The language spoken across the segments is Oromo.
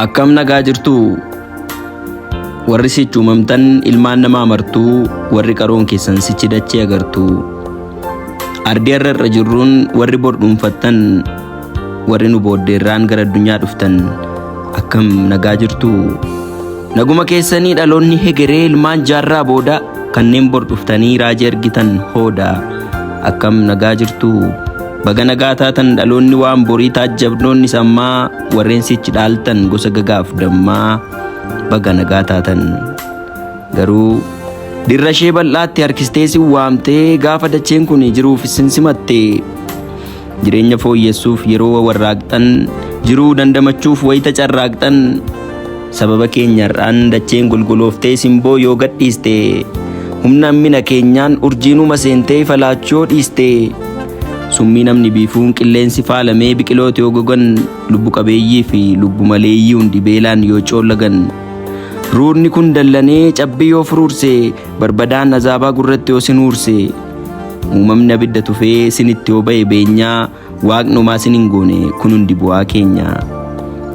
AKKAM nagaa jirtuu warri sichi uumamtan ilmaan namaa martuu warri qaroon keessan sichi dachee agartuu ardii irra jirruun warri bordhuunfattan warri nu booddeerraan gara addunyaa dhuftan AKKAM nagaa jirtuu naguma keessanii dhaloonni hegeree ilmaan jaarraa booda kanneen bordhuuftanii raajii argitan hooda AKKAM nagaa jirtuu baga nagaa taatan dhaloonni waan borii taajjabnoonni sammaa warreen sichi dhaaltan gosa gagaaf dammaa baga nagaa taatan garuu dirra ishee bal'aatti harkistee si waamtee gaafa dacheen kun jiruuf sinsimatte jireenya fooyyessuuf yeroo warraaqxan jiruu dandamachuuf wayita carraaqxan sababa keenyarraan dacheen golgolooftee simboo yoo gadhiiste humna mina keenyaan urjiinuma seentee falaachoo dhiiste summii namni biifuun qilleensi faalamee biqiloota yoo gogan lubbu qabeeyyii fi lubbu maleeyyii hundi beelaan yoo coollagan ruurni kun dallanee cabbii yoo furuurse barbadaan azaabaa gurratti yoo sinuurse uumamni abidda tufee sinitti yoo ba'e beenyaa waaqnumaa sinin goone kun hundi bu'aa keenya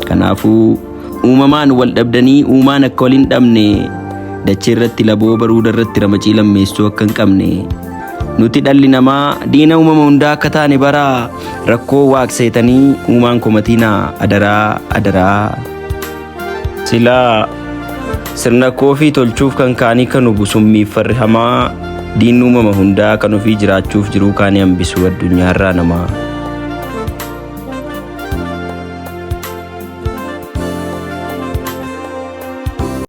kanaafuu uumamaan wal dhabdanii uumaan akka wal hin dhabne dachee irratti laboo baruuda irratti ramacii lammeessuu akka hin qabne nuti dhalli namaa diina uumama hundaa akka taane baraa rakkoo waaqseetanii uumaan komatiinaa adaraa adaraa silaa sirna koofii tolchuuf kan kaanii kan ubusummiif farri hamaa diinni uumama hundaa kan ofii jiraachuuf jiruu kaanii hambisu addunyaarraa namaa